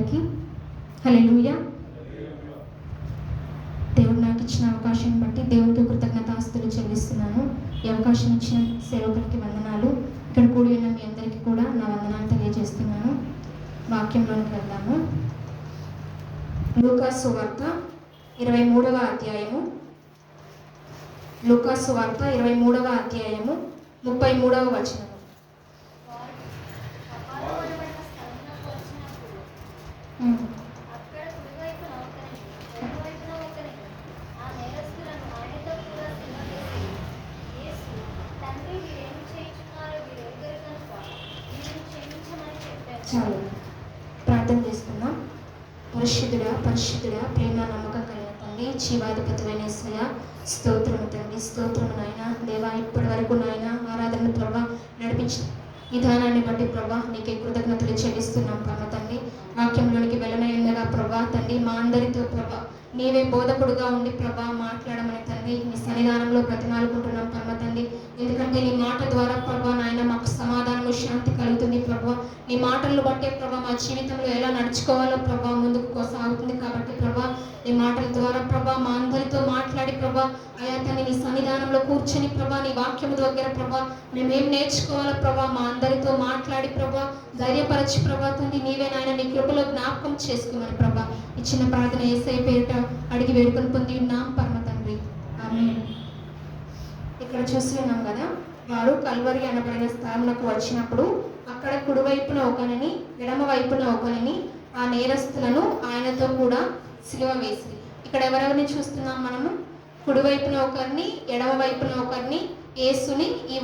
అందరికీ. హల్లెలూయా. దేవుడు నాకు ఇచ్చిన అవకాశం బట్టి దేవునికి కృతజ్ఞతాస్తుతులు చెల్లిస్తున్నాను. ఈ అవకాశం ఇచ్చిన సేవకులకి వందనాలు. ఇక్కడ కూడి ఉన్న మీ అందరికీ కూడా నా వందనాలు తెలియజేస్తున్నాను. వాక్యంలోనికి వెళ్దాము. లూకాసు సువార్త 23వ అధ్యాయము. లూకాసు సువార్త 23వ అధ్యాయము 33వ వచనం. చాలు, ప్రార్థన చేసుకుందాం. పరిశుద్ధుడా పరిశుద్ధుడా, ప్రేమ నమ్మకం కలిగిన తండ్రి, జీవాధిపతివైన యేసయ్య, స్తోత్రము తండ్రి, స్తోత్రము నాయన. దేవా, ఇప్పటి వరకు నాయన ఆరాధన ప్రభా నడిపించిన విధానాన్ని బట్టి ప్రభా నీకే కృతజ్ఞతలు చెల్లిస్తున్నాం ప్రభా తండ్రి. వాక్యంలోనికి వెళ్ళనయ్యగా ప్రభా తండ్రి, మా అందరితో ప్రభా నీవే బోధకుడుగా ఉండి ప్రభా మాట్లాడమని తండ్రి నీ సన్నిధానంలో బ్రతిమాలుకుంటున్నాం ప్రభా తండ్రి. ఎందుకంటే నీ మాట ద్వారా ప్రభా నాయన మాకు సమాధానము, శాంతి కలుగుతుంది ప్రభా. నీ మాటలను బట్టే ప్రభా మా జీవితంలో ఎలా నడుచుకోవాలో ప్రభా ముందుకు సాగుతుంది. కాబట్టి ప్రభా నీ మాటల ద్వారా ప్రభా మా అందరితో మాట్లాడి ప్రభా అయా తండ్రి నీ సన్నిధానంలో కూర్చొని ప్రభా నీ వాక్యము దగ్గర ప్రభా మేమేం నేర్చుకోవాలో ప్రభా మా అందరితో మాట్లాడి ప్రభా ధైర్యపరచి ప్రభా తండ్రి నీవే నాయన నీ కృపలో జ్ఞాపకం చేసుకోమని ప్రభా ఇచ్చిన ప్రార్థన యేసయ్య పేరిట అడిగి వేడుకొని పొంది ఉన్నాం పరమ తండ్రి, ఆమేన్. ఇక్కడ చూస్తున్నాం కదా, వారు కల్వరి అనబడిన స్థానంకు వచ్చినప్పుడు అక్కడ కుడివైపున ఒకరిని ఎడమ వైపున ఒకరిని ఆ నేరస్తులను ఆయనతో కూడా సిలువ వేసి. ఇక్కడ ఎవరెవరిని చూస్తున్నాం మనము? కుడివైపున ఒకరిని, ఎడమ వైపున ఒకరిని యేసుని ఈ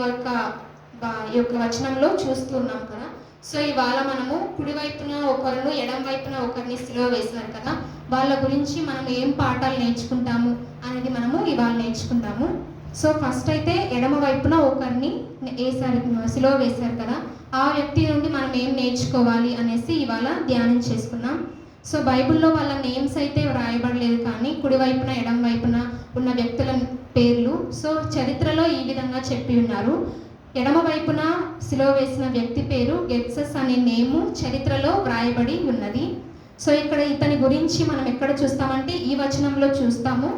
యొక్క వచనంలో చూస్తున్నాం కదా. సో ఇవాళ మనము కుడివైపున ఒకరిని, ఎడమ వైపున ఒకరిని సిలువ వేసినారు కదా, వాళ్ళ గురించి మనం ఏం పాఠాలు నేర్చుకుంటాము అనేది మనము ఇవాళ నేర్చుకుంటాము. సో ఫస్ట్ అయితే ఎడమ వైపున ఒకరిని సిలువ వేశారు కదా, ఆ వ్యక్తి నుండి మనం ఏం నేర్చుకోవాలి అనేసి ఇవాళ ధ్యానం చేసుకున్నాం. సో బైబిల్లో వాళ్ళ నేమ్స్ అయితే వ్రాయబడలేదు, కానీ కుడివైపున ఎడమ వైపున ఉన్న వ్యక్తుల పేర్లు సో చరిత్రలో ఈ విధంగా చెప్పి ఉన్నారు. ఎడమ వైపున సిలువ వేసిన వ్యక్తి పేరు గెత్సెస్ అనే నేము చరిత్రలో వ్రాయబడి ఉన్నది. సో ఇక్కడ ఇతని గురించి మనం ఎక్కడ చూస్తామంటే ఈ వచనంలో చూస్తాము,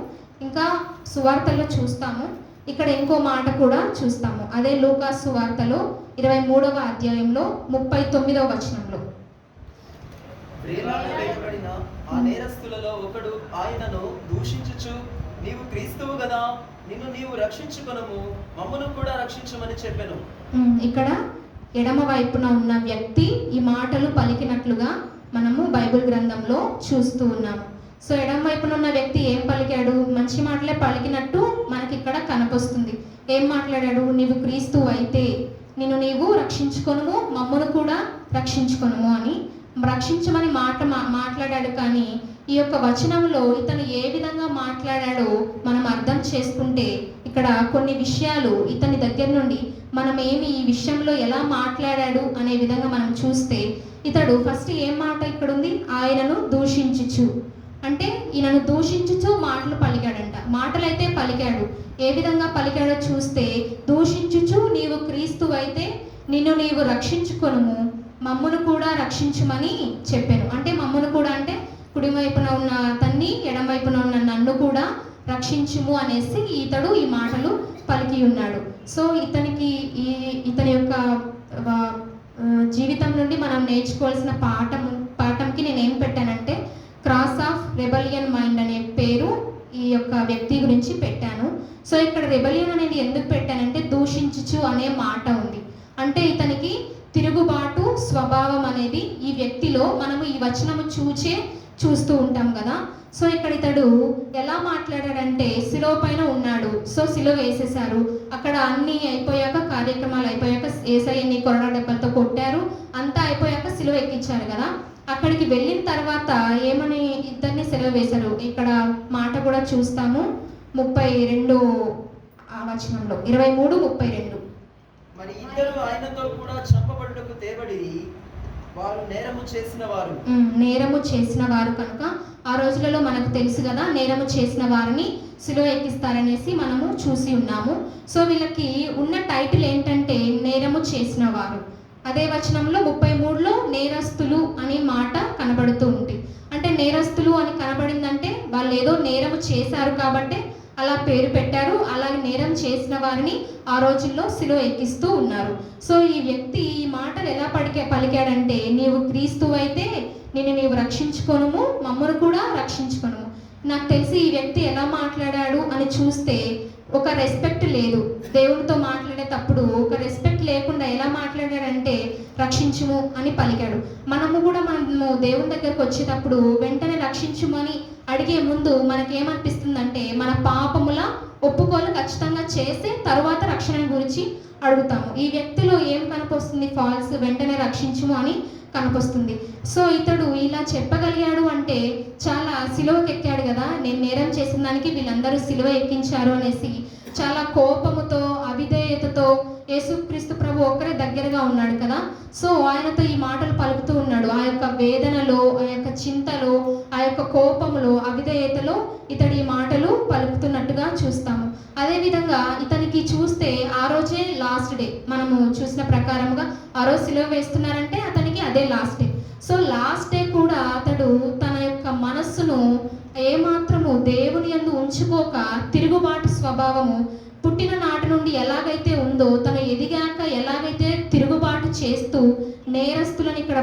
ఇంకా సువార్తల్లో చూస్తాము. ఇక్కడ ఇంకో మాట కూడా చూస్తాము, అదే లూకాసు సువార్తలో 23వ అధ్యాయంలో 39వ వచనంలో. ఆ నేరస్తులలో ఒకడు ఆయనను దూషించుచు, నీవు క్రీస్తువు కదా, నిన్ను నీవు రక్షించుకొనుము, మమ్మను కూడా రక్షించమని చెప్పెను. ఇక్కడ ఎడమ వైపున ఉన్న వ్యక్తి ఈ మాటలు పలికినట్లుగా మనము బైబిల్ గ్రంథంలో చూస్తూ ఉన్నాము. సో ఎడమ వైపున ఉన్న వ్యక్తి ఏం పలికాడు? మంచి మాటలే పలికినట్టు మనకి ఇక్కడ కనపొస్తుంది. ఏం మాట్లాడాడు? నీవు క్రీస్తువు అయితే నిన్ను నీవు రక్షించుకొనుము, మమ్మను కూడా రక్షించుకొనుము అని రక్షించమని మాట్లాడాడు. కానీ ఈ యొక్క వచనంలో ఇతను ఏ విధంగా మాట్లాడాడో మనం అర్థం చేసుకుంటే ఇక్కడ కొన్ని విషయాలు ఇతని దగ్గర నుండి మనం ఏమి ఈ విషయంలో ఎలా మాట్లాడాడు అనే విధంగా మనం చూస్తే, ఇతడు ఫస్ట్ ఏం మాట ఇక్కడ ఉంది? ఆయనను దూషించుచు అంటే ఈయనను దూషించుచు మాటలు పలికాడంట. మాటలైతే పలికాడు, ఏ విధంగా పలికాడో చూస్తే దూషించుచు నీవు క్రీస్తు అయితే నిన్ను నీవు రక్షించుకొనుము, మమ్మను కూడా రక్షించుమని చెప్పాను. అంటే మమ్మను కూడా అంటే కుడి వైపున ఉన్న అతన్ని, ఎడమ వైపున ఉన్న నన్ను కూడా రక్షించుము అనేసి ఇతడు ఈ మాటలు పలికి ఉన్నాడు. సో ఇతని యొక్క జీవితం నుండి మనం నేర్చుకోవాల్సిన పాఠంకి నేను ఏం పెట్టానంటే క్రాస్ ఆఫ్ రెబలియన్ మైండ్ అనే పేరు ఈ యొక్క వ్యక్తి గురించి పెట్టాను. సో ఇక్కడ రెబలియన్ అనేది ఎందుకు పెట్టానంటే దూషించుచు అనే మాట ఉంది. అంటే ఇతనికి తిరుగుబాటు స్వభావం అనేది ఈ వ్యక్తిలో మనము ఈ వచనము చూస్తూ ఉంటాం కదా. సో ఇక్కడ ఇతడు ఎలా మాట్లాడాడంటే సిలువ పైన ఉన్నాడు, సో సిలువ వేసేశారు. అక్కడ అన్నీ అయిపోయాక, కార్యక్రమాలు అయిపోయాక యేసయ్యని కొరడా దెబ్బలతో కొట్టారు, అంతా అయిపోయాక సిలువ ఎక్కించారు కదా. అక్కడికి వెళ్ళిన తర్వాత ఏమని ఇద్దరిని సిలువ వేశారు? ఇక్కడ మాట కూడా చూస్తాము 32 వచనంలో, 23:32. మరి ఇద్దరు ఆయనతో కూడా చంపబడుటకు తేబడి వారు నేరము చేసిన వారు కనుక ఆ రోజులలో మనకు తెలుసు కదా, నేరము చేసిన వారిని సిలువ ఎక్కిస్తారనేసి మనము చూసి ఉన్నాము. సో వీళ్ళకి ఉన్న టైటిల్ ఏంటంటే నేరము చేసిన వారు. అదే వచనంలో 33లో నేరస్తులు అనే మాట కనబడుతూ ఉంది. ఏదో నేరము చేశారు కాబట్టి అలా పేరు పెట్టారు. అలాగే నేరం చేసిన వారిని ఆ రోజుల్లో సిలువ ఎక్కిస్తూ ఉన్నారు. సో ఈ వ్యక్తి ఈ మాటలు ఎలా పలికాడంటే, నీవు క్రీస్తువైతే నిన్ను నీవు రక్షించుకొనుము, మమ్మను కూడా రక్షించుకొనుము. నాకు తెలిసి ఈ వ్యక్తి ఎలా మాట్లాడాడు అని చూస్తే ఒక రెస్పెక్ట్ లేదు. దేవునితో మాట్లాడేటప్పుడు ఒక రెస్పెక్ట్ లేకుండా ఎలా మాట్లాడాడంటే రక్షించుము అని పలికాడు. మనము దేవుని దగ్గరకు వచ్చేటప్పుడు వెంటనే రక్షించుము అని అడిగే ముందు మనకేమనిపిస్తుందంటే మన పాపముల ఒప్పుకోలు ఖచ్చితంగా చేసి తరువాత రక్షణ గురించి అడుగుతాము. ఈ వ్యక్తిలో ఏం కనిపిస్తుంది? ఫాల్స్, వెంటనే రక్షించుము అని కనిపిస్తుంది. సో ఇతడు ఇలా చెప్పగలిగాడు అంటే చాలా సిలువకి ఎక్కాడు కదా, నేను నేరం చేసిన దానికి వీళ్ళందరూ సిలువ ఎక్కించారు అనేసి చాలా కోపముతో అవిధేయతతో యేసుక్రీస్తు ప్రభు ఒక్కరే దగ్గరగా ఉన్నాడు కదా. సో ఆయనతో ఈ మాటలు పలుకుతూ ఉన్నాడు. ఆ యొక్క వేదనలో, ఆ యొక్క చింతలో, ఆ యొక్క కోపములో, అవిధేయతలో ఇతడు ఈ మాటలు పలుకుతున్నట్టుగా చూస్తాము. అదేవిధంగా ఇతనికి చూస్తే ఆ రోజే లాస్ట్ డే, మనము చూసిన ప్రకారముగా ఆ రోజు సిలువ వేస్తున్నారంటే అతనికి అదే last day. So last day కూడా అతడు తన యొక్క మనస్సును ఏమాత్రము దేవుని యందు ఉంచుకోక తిరుగుబాటు స్వభావము పుట్టిన నాటి నుండి ఎలాగైతే ఉందో, తను ఎదిగాక ఎలాగైతే తిరుగుబాటు చేస్తూ నేరస్తులను ఇక్కడ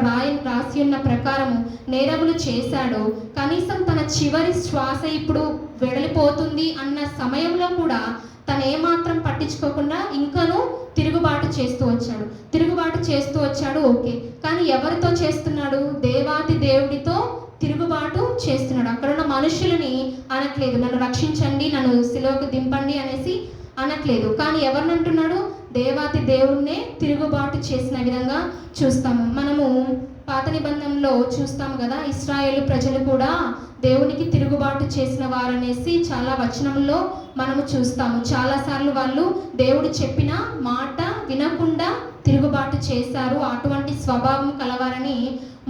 రాసి ఉన్న ప్రకారము నేరములు చేశాడో, కనీసం తన చివరి శ్వాస ఇప్పుడు వెడలిపోతుంది అన్న సమయంలో కూడా తను ఏమాత్రం పట్టించుకోకుండా ఇంకనూ తిరుగుబాటు చేస్తూ వచ్చాడు. ఓకే, కానీ ఎవరితో చేస్తున్నాడు? దేవాది దేవుడితో తిరుగుబాటు చేస్తున్నాడు. అక్కడున్న మనుషులని అనట్లేదు, నన్ను రక్షించండి, నన్ను సిలువకు దింపండి అనేసి అనట్లేదు. కానీ ఎవరిని అంటున్నాడు? దేవాతి దేవుణ్ణే తిరుగుబాటు చేసిన విధంగా చూస్తాము. మనము పాత నిబంధనలో చూస్తాము కదా, ఇశ్రాయేలు ప్రజలు కూడా దేవునికి తిరుగుబాటు చేసిన వారనేసి చాలా వచనంలో మనము చూస్తాము. చాలాసార్లు వాళ్ళు దేవుడు చెప్పిన మాట వినకుండా తిరుగుబాటు చేశారు. అటువంటి స్వభావం కలవారని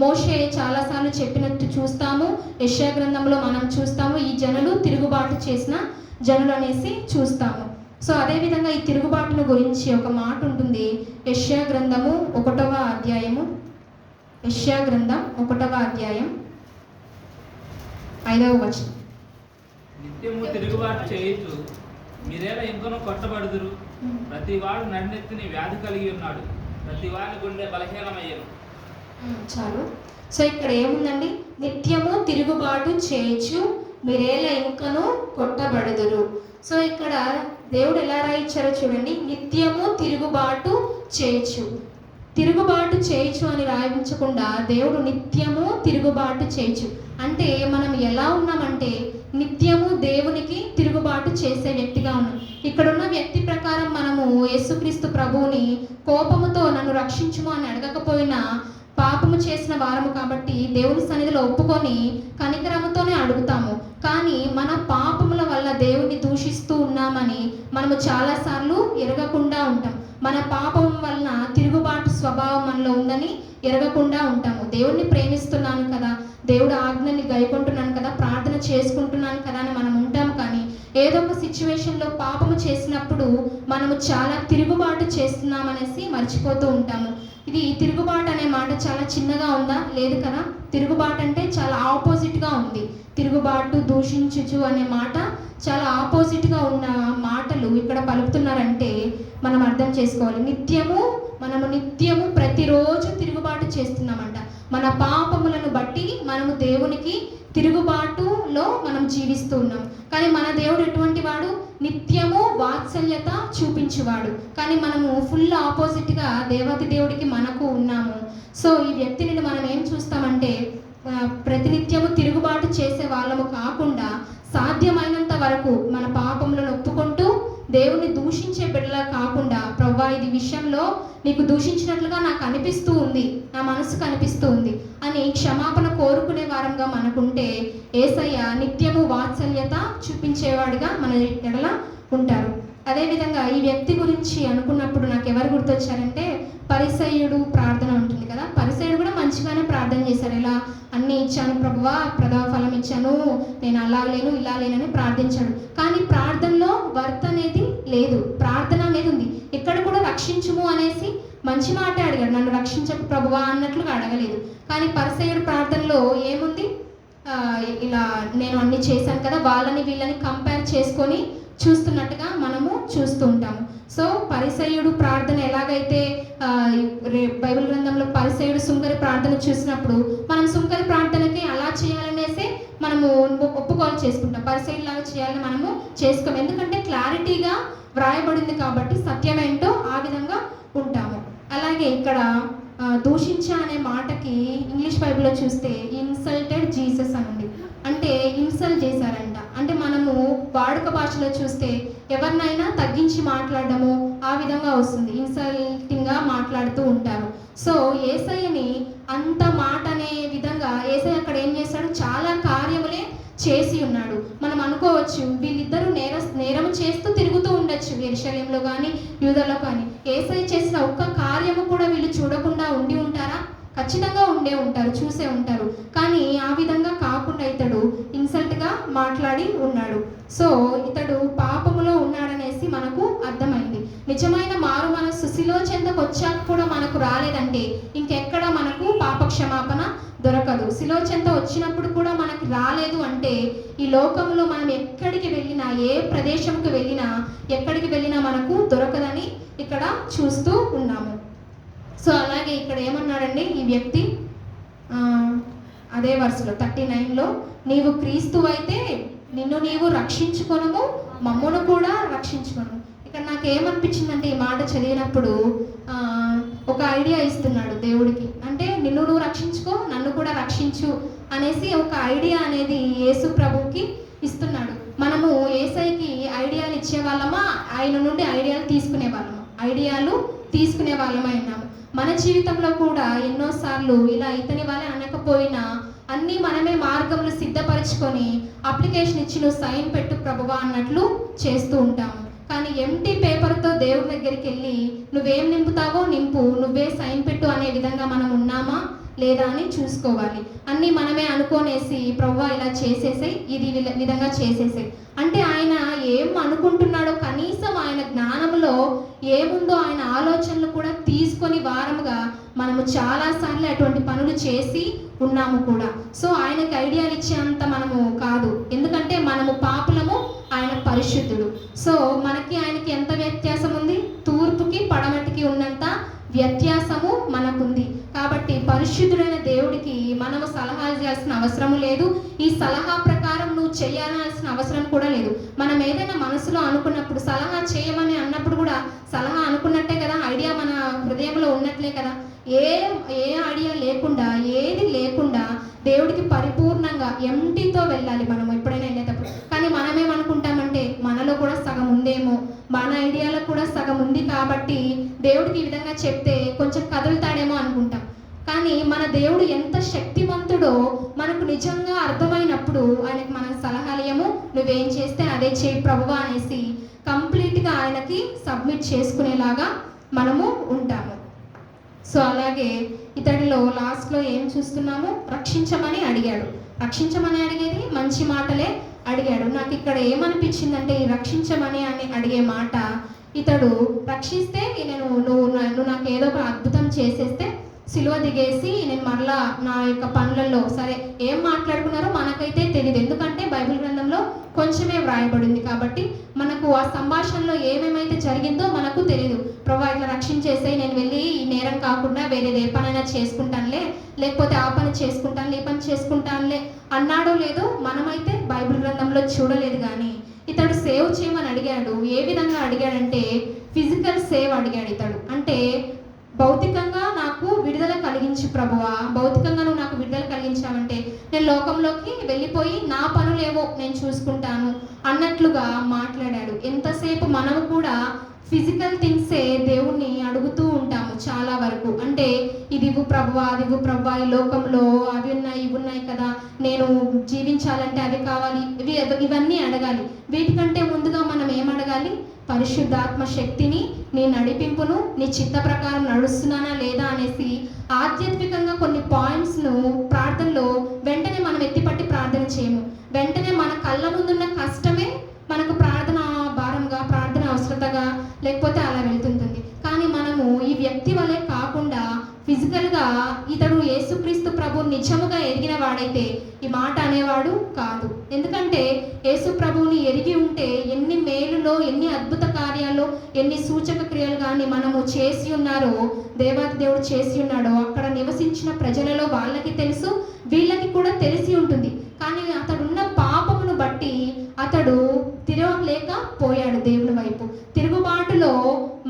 మోషే చాలాసార్లు చెప్పినట్టు చూస్తాము. యెషయా గ్రంథంలో మనం చూస్తాము ఈ జనులు తిరుగుబాటు చేసిన జనులు అనేసి చూస్తాము. సో అదేవిధంగా ఈ తిరుగుబాటును గురించి ఒక మాట ఉంటుంది. యెషయా గ్రంథము 1వ అధ్యాయము, యెషయా గ్రంథం 1వ అధ్యాయం 5వ వచనం. నిత్యము తిరుగుబాటు చేయొచ్చు, మీరేలా ఇంకనూ కొట్టబడుదురు. ప్రతి వాడు నన్నెత్తిని వ్యాధి కలిగి ఉన్నాడు, ప్రతి వాడి గుండె బలహీనమయ్యను. చాలు. సో ఇక్కడ ఏముందండి? నిత్యము తిరుగుబాటు చేయొచ్చు, మీరేలా ఇంకనూ కొట్టబడుదురు. సో ఇక్కడ దేవుడు ఎలా రాయించారో చూడండి. నిత్యము తిరుగుబాటు చేయొచ్చు అని రాయించకుండా దేవుడు నిత్యము తిరుగుబాటు చేయొచ్చు అంటే మనం ఎలా ఉన్నామంటే నిత్యము దేవునికి తిరుగుబాటు చేసే వ్యక్తిగా ఉన్నాం. ఇక్కడున్న వ్యక్తి ప్రకారం మనము యేసుక్రీస్తు ప్రభువుని కోపముతో నన్ను రక్షించుము అని అడగకపోయినా పాపము చేసిన వారము కాబట్టి దేవుని సన్నిధిలో ఒప్పుకొని కనికరముతోనే అడుగుతాము. కానీ మన పాపముల వల్ల దేవుని దూషిస్తూ ఉన్నామని మనము చాలాసార్లు ఎరగకుండా ఉంటాం. మన పాపం వలన తిరుగుబాటు స్వభావం మనలో ఉందని ఎరగకుండా ఉంటాము. దేవుణ్ణి ప్రేమిస్తున్నాను కదా, దేవుడు ఆజ్ఞని గైకొంటున్నాను కదా, ప్రార్థన చేసుకుంటున్నాను కదా అని మనం ఉంటాం. కానీ ఏదో ఒక సిచ్యువేషన్లో పాపము చేసినప్పుడు మనము చాలా తిరుగుబాటు చేస్తున్నామనేసి మర్చిపోతూ ఉంటాము. ఇది తిరుగుబాటు అనే మాట చాలా చిన్నగా ఉందా? లేదు కదా. తిరుగుబాటు అంటే చాలా ఆపోజిట్గా ఉంది. తిరుగుబాటు, దూషించుచు అనే మాట చాలా ఆపోజిట్గా ఉన్న మాటలు ఇక్కడ పలుకుతున్నారంటే మనం అర్థం చేసుకోవాలి. మనము నిత్యము ప్రతిరోజు తిరుగుబాటు చేస్తున్నామంట. మన పాపములను బట్టి మనము దేవునికి తిరుగుబాటులో మనం జీవిస్తూ ఉన్నాం. కానీ మన దేవుడు ఎటువంటి వాడు? నిత్యము వాత్సల్యత చూపించువాడు. కానీ మనము ఫుల్ ఆపోజిట్గా దేవాతి దేవుడికి మనకు ఉన్నాము. సో ఈ వ్యక్తిని మనం ఏం చూస్తామంటే ప్రతినిత్యము తిరుగుబాటు చేసే వాళ్ళము కాకుండా సాధ్యమైనంత వరకు మన పాపములను ఒప్పుకుంటూ దేవుని దూషించే బిడ్డలా కాకుండా, ప్రభువా ఇది విషయంలో నీకు దూషించినట్లుగా నాకు అనిపిస్తూ ఉంది, నా మనసుకు అనిపిస్తూ ఉంది అని క్షమాపణ కోరుకునే వారంగా మనకుంటే యేసయ్య నిత్యము వాత్సల్యత చూపించేవాడిగా మన ఎడల ఉంటారు. అదేవిధంగా ఈ వ్యక్తి గురించి అనుకున్నప్పుడు నాకు ఎవరు గుర్తొచ్చారంటే పరిసయ్యుడు ప్రార్థన ఉంటుంది కదా. పరిసయ్యుడు కూడా మంచిగానే ప్రార్థన చేశారు. ఇలా అన్నీ ఇచ్చాను ప్రభువా, ప్రథమ ఫలం ఇచ్చాను, నేను అలా లేను ఇలా లేనని ప్రార్థించాడు. కానీ ప్రార్థనలో వర్త్ అనేది లేదు, ప్రార్థన అనేది ఉంది. ఇక్కడ కూడా రక్షించుము అనేసి మంచి మాట అడిగాడు, నన్ను రక్షించకు ప్రభువా అన్నట్లుగా అడగలేదు. కానీ పరిసయ్యుడు ప్రార్థనలో ఏముంది? ఇలా నేను అన్ని చేశాను కదా, వాళ్ళని వీళ్ళని కంపేర్ చేసుకొని చూస్తున్నట్టుగా మనము చూస్తూ ఉంటాము. సో పరిసయ్యుడు ప్రార్థన ఎలాగైతే బైబిల్ గ్రంథంలో పరిసయ్యుడు సుంకరి ప్రార్థన చూసినప్పుడు మనం సుంకరి ప్రార్థనకి అలా చేయాలనేసి మనము ఒప్పుకోలు చేసుకుంటాం. పరిసయ్యుడు లాగా చేయాలని మనము చేసుకోము, ఎందుకంటే క్లారిటీగా వ్రాయబడింది కాబట్టి సత్యమేంటో ఆ విధంగా ఉంటాము. అలాగే ఇక్కడ దూషించా అనే మాటకి ఇంగ్లీష్ బైబిల్లో చూస్తే ఇన్సల్టెడ్ జీసస్ అని ఉంది. అంటే ఇన్సల్ట్ చేశారంట. అంటే మనము వాడుక భాషలో చూస్తే ఎవరినైనా తగ్గించి మాట్లాడడము ఆ విధంగా వస్తుంది, ఇన్సల్టింగ్గా మాట్లాడుతూ ఉంటారు. సో యేసయ్యని అంత మాట అనే విధంగా యేసయ్య అక్కడ ఏం చేశాడు, చాలా కార్యములే చేసి ఉన్నాడు. మనం అనుకోవచ్చు వీళ్ళిద్దరూ నేరము చేస్తూ తిరుగుతూ ఉండొచ్చు యెరూషలేములో కానీ యూదలో కానీ. యేసయ్య చేసిన ఒక్క కార్యము కూడా వీళ్ళు చూడకుండా ఉండి ఉంటారా? ఖచ్చితంగా ఉండే ఉంటారు, చూసే ఉంటారు. కానీ ఆ విధంగా కాకుండా ఇతడు ఇన్సల్ట్గా మాట్లాడి ఉన్నాడు. సో ఇతడు పాపములో ఉన్నాడనేసి మనకు అర్థమైంది. నిజమైన మారు మనస్సు శిలువ చెంతకు వచ్చాక కూడా మనకు రాలేదంటే ఇంకెక్కడ మనకు పాప క్షమాపణ దొరకదు. శిలువ చెంత వచ్చినప్పుడు కూడా మనకి రాలేదు అంటే ఈ లోకంలో మనం ఎక్కడికి వెళ్ళినా, ఏ ప్రదేశంకి వెళ్ళినా, ఎక్కడికి వెళ్ళినా మనకు దొరకదని ఇక్కడ చూస్తూ ఉన్నాము. సో అలాగే ఇక్కడ ఏమన్నాడండి ఈ వ్యక్తి, అదే వర్స్లో 39లో, నీవు క్రీస్తువైతే నిన్ను నీవు రక్షించుకొనుము, మమ్మును కూడా రక్షించుకొను. ఇక్కడ నాకు ఏమనిపించిందంటే ఈ మాట చదివినప్పుడు ఒక ఐడియా ఇస్తున్నాడు దేవుడికి. అంటే నిన్ను నువ్వు రక్షించుకో, నన్ను కూడా రక్షించు అనేసి ఒక ఐడియా అనేది యేసు ప్రభువుకి ఇస్తున్నాడు. మనము యేసయ్యకి ఐడియాలు ఇచ్చే వాళ్ళమా, ఆయన నుండి ఐడియాలు తీసుకునే వాళ్ళమై ఉన్నాము. మన జీవితంలో కూడా ఎన్నోసార్లు ఇలా ఇతని వాళ్ళే అనకపోయినా అన్నీ మనమే మార్గంలో సిద్ధపరచుకొని అప్లికేషన్ ఇచ్చి నువ్వు సైన్ పెట్టు ప్రభువా అన్నట్లు చేస్తూ ఉంటాము. కానీ ఎంటీ పేపర్తో దేవుడి దగ్గరికి వెళ్ళి నువ్వేం నింపుతావో నింపు, నువ్వే సైన్ పెట్టు అనే విధంగా మనం ఉన్నామా లేదా అని చూసుకోవాలి. అన్నీ మనమే అనుకోనేసి ప్రభువా ఇలా చేసేసాయి, ఇది విధంగా చేసేసాయి అంటే ఆయన ఏం అనుకుంటున్నాడో కనీసం ఆయన జ్ఞానంలో ఏముందో ఆయన ఆలోచనలు కూడా తీసుకొని వారముగా మనము చాలాసార్లు అటువంటి పనులు చేసి ఉన్నాము కూడా. సో ఆయనకి ఐడియాలు ఇచ్చేంత మనము కాదు, ఎందుకంటే మనము పాపులము, ఆయన పరిశుద్ధుడు. సో మనకి ఆయనకి ఎంత వ్యత్యాసం ఉంది? తూర్పుకి పడమటికి ఉన్నంత వ్యత్యాసము మనకుంది. కాబట్టి పరిశుద్ధుడైన దేవుడికి మనము సలహాలు చేయాల్సిన అవసరం లేదు. ఈ సలహా ప్రకారం నువ్వు చేయాల్సిన అవసరం కూడా లేదు. మనం ఏదైనా మనసులో అనుకున్నప్పుడు సలహా చేయమని అన్నప్పుడు కూడా సలహా అనుకున్నట్టే కదా, ఐడియా మన హృదయంలో ఉన్నట్లే కదా. ఏ ఐడియా లేకుండా, ఏది లేకుండా దేవుడికి పరిపూర్ణంగా ఎంటీతో వెళ్ళాలి మనం ఎప్పుడైనా వెళ్ళేటప్పుడు. కానీ మనమేమనుకుంటామంటే మనలో కూడా సగం ఉందేమో, మన ఐడియాలో కూడా సగం ఉంది కాబట్టి దేవుడికి ఈ విధంగా చెప్తే కొంచెం కదులుతాడేమో అనుకుంటాం. కానీ మన దేవుడు ఎంత శక్తివంతుడో మనకు నిజంగా అర్థమైనప్పుడు ఆయనకి మనం సలహాలయము, నువ్వేం చేస్తే అదే చేయి ప్రభువా అనేసి కంప్లీట్గా ఆయనకి సబ్మిట్ చేసుకునేలాగా మనము ఉంటాము. సో అలాగే ఇతడిలో లాస్ట్లో ఏం చూస్తున్నాము, రక్షించమని అడిగాడు. రక్షించమని అడిగేది మంచి మాటలే అడిగాడు. నాకు ఇక్కడ ఏమనిపించిందంటే ఈ రక్షించమని అని అడిగే మాట, ఇతడు రక్షిస్తే నువ్వు నాకు ఏదో ఒక అద్భుతం చేసేస్తే సిలువ దిగేసి నేను మరలా నా యొక్క పనులలో సరే ఏం మాట్లాడుకున్నారో మనకైతే తెలియదు, ఎందుకంటే బైబిల్ గ్రంథంలో కొంచెమే వ్రాయబడింది కాబట్టి మనకు ఆ సంభాషణలో ఏమేమైతే జరిగిందో మనకు తెలియదు. ప్రభా ఇట్లా రక్షించేస్తే నేను వెళ్ళి ఈ నేరం కాకుండా వేరేది ఏ పనైనా చేసుకుంటానులే, లేకపోతే ఆ పని చేసుకుంటానులే, ఈ పని చేసుకుంటానులే అన్నాడో లేదో మనమైతే బైబిల్ గ్రంథంలో చూడలేదు. కానీ ఇతడు సేవ్ చేయమని అడిగాడు. ఏ విధంగా అడిగాడంటే ఫిజికల్ సేవ్ అడిగాడు ఇతడు. అంటే భౌతికంగా నాకు విడుదల కలిగించు ప్రభువా, భౌతికంగా నువ్వు నాకు విడుదల కలిగించావంటే నేను లోకంలోకి వెళ్ళిపోయి నా పనులేవో నేను చూసుకుంటాను అన్నట్లుగా మాట్లాడాడు. ఎంతసేపు మనము కూడా ఫిజికల్ థింగ్సే దేవుణ్ణి అడుగుతూ ఉంటాము చాలా వరకు. అంటే ఇది ఇవ్వు ప్రభువా, అది ఇవ్వు ప్రభువా, ఈ లోకంలో అవి ఉన్నాయి ఇవి ఉన్నాయి కదా, నేను జీవించాలంటే అవి కావాలి, ఇవన్నీ అడగాలి. వీటికంటే ముందుగా మనం ఏం అడగాలి? పరిశుద్ధాత్మ శక్తిని, నీ నడిపింపును, నీ చిత్త ప్రకారం నడుస్తున్నానా లేదా అనేసి ఆధ్యాత్మికంగా కొన్ని పాయింట్స్ను ప్రార్థనలో వెంటనే మనం ఎత్తిపట్టి ప్రార్థన చేయము. వెంటనే మన కళ్ళ ముందున్న కష్టమే మనకు ప్రార్థన భారంగా, ప్రార్థన అవసరతగా లేకపోతే అలా వెళ్తుంటుంది. కానీ మనము ఈ వ్యక్తి వలె కాకుండా ఫిజికల్గా ఇతడు యేసుక్రీస్తు ప్రభు నిజముగా ఎరిగిన వాడైతే ఈ మాట అనేవాడు కాదు. ఎందుకంటే యేసు ప్రభువుని ఎరిగి ఉంటే ఎన్ని మేలులో, ఎన్ని అద్భుత కార్యాల్లో, ఎన్ని సూచక క్రియలు కానీ మనము చేసి ఉన్నారో, దేవాది దేవుడు చేసి ఉన్నాడో అక్కడ నివసించిన ప్రజలలో వాళ్ళకి తెలుసు, వీళ్ళకి కూడా తెలిసి ఉంటుంది. కానీ అతడున్న పాపమును బట్టి అతడు తిరగలేకపోయాడు దేవుని వైపు. తిరుగుబాటులో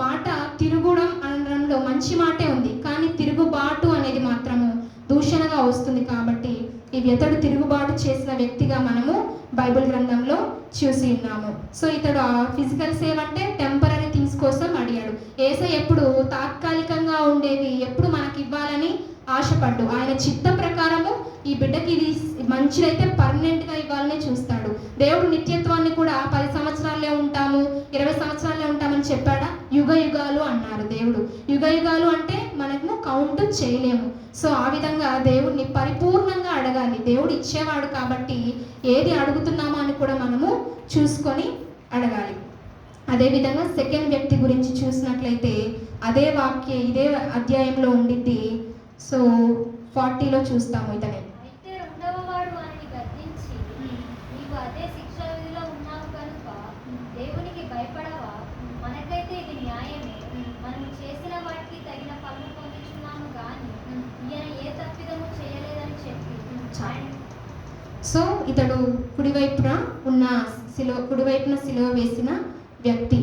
మాట తిరుగుడం అనడంలో మంచి మాటే ఉంది, కానీ తిరుగుబాటు అనేది మాత్రము దూషణగా వస్తుంది. కాబట్టి ఇతడు తిరుగుబాటు చేసిన వ్యక్తిగా మనము బైబిల్ గ్రంథంలో చూసి ఉన్నాము. సో ఇతడు ఆ ఫిజికల్ సేవ్ అంటే టెంపరరీ థింగ్స్ కోసం అడిగాడు. యేసయ్య ఎప్పుడు తాత్కాలికంగా ఉండేవి ఎప్పుడు మనకి ఇవ్వాలని ఆశపడ్డు. ఆయన చిత్త ప్రకారము ఈ బిడ్డకి ఇది మంచిదైతే పర్మనెంట్గా ఇవ్వాలని చూస్తాడు. దేవుడు నిత్యత్వాన్ని కూడా 10 సంవత్సరాలే ఉంటాము, 20 సంవత్సరాలే ఉంటామని చెప్పాడా? యుగ యుగాలు అన్నారు దేవుడు. యుగ యుగాలు అంటే మనము కౌంట్ చేయలేము. సో ఆ విధంగా దేవుడిని పరిపూర్ణంగా అడగాలి. దేవుడు ఇచ్చేవాడు కాబట్టి ఏది అడుగుతున్నామో అని కూడా మనము చూసుకొని అడగాలి. అదేవిధంగా సెకండ్ వ్యక్తి గురించి చూసినట్లయితే అదే ఇదే అధ్యాయంలో ఉండిద్ది. సో 40లో చూస్తాము. ఇతనే అయితే రెండవ వాడు వారిని గద్దించి, నీవు అదే శిక్షా విధిలో ఉన్నావు కనుక దేవునికి భయపడవా? మనకైతే ఇది న్యాయమే, మనం చేసిన వాటికి తగిన ఫలం పొందుచున్నాము కానీ ఈయన ఏ తప్పిదము చేయలేదని చెప్పి సో ఇతడు కుడివైపున సిలువ వేసిన వ్యక్తి.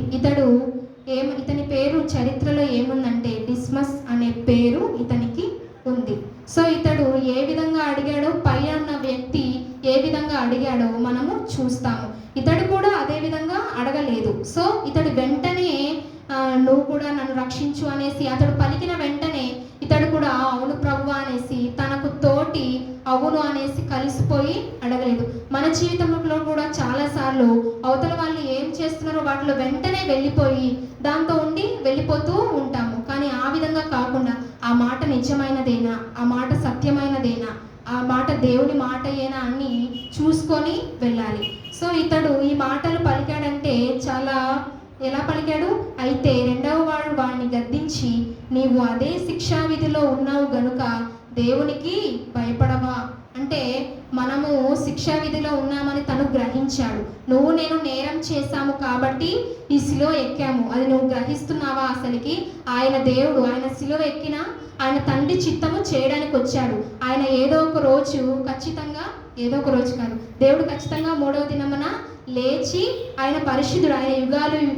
ఇతని పేరు చరిత్రలో ఏముందంటే డిస్మస్ అనే పేరు ఇతనికి ఉంది. సో ఇతడు ఏ విధంగా అడిగాడో, పై ఉన్న వ్యక్తి ఏ విధంగా అడిగాడో మనము చూస్తాము. ఇతడు కూడా అదే విధంగా అడగలేదు. సో ఇతడు వెంటనే నువ్వు కూడా నన్ను రక్షించు అనేసి అతడు పలికిన వెంటనే ఇతడు కూడా అవును ప్రభువా అనేసి తనకు తోటి అవును అనేసి కలిసిపోయి అడగలేదు. మన జీవితంలో కూడా చాలాసార్లు అవతల వాళ్ళు ఏం చేస్తున్నారో వాటిలో వెంటనే వెళ్ళిపోయి దాంతో ఉండి వెళ్ళిపోతూ ఉంటాము. కానీ ఆ విధంగా కాకుండా ఆ మాట నిజమైనదేనా, ఆ మాట సత్యమైనదేనా, ఆ మాట దేవుని మాట ఏనా అని చూసుకొని వెళ్ళాలి. సో ఇతడు ఈ మాటలు పలికాడంటే ఎలా పలికాడు? అయితే రెండవ వాడు వాడిని గద్దించి, నీవు అదే శిక్షా విధిలో ఉన్నావు గనుక దేవునికి భయపడవా? అంటే మనము శిక్షా విధిలో ఉన్నామని తను గ్రహించాడు. నువ్వు నేను నేరం చేశాము కాబట్టి ఈ సిలువ ఎక్కాము, అది నువ్వు గ్రహిస్తున్నావా? అసలుకి ఆయన దేవుడు, ఆయన సిలువ ఎక్కిన ఆయన తండ్రి చిత్తము చేయడానికి వచ్చాడు. ఆయన ఏదో ఒక రోజు కాదు, దేవుడు ఖచ్చితంగా 3వ దినమున లేచి ఆయన పరిశుద్ధుడు, ఆయన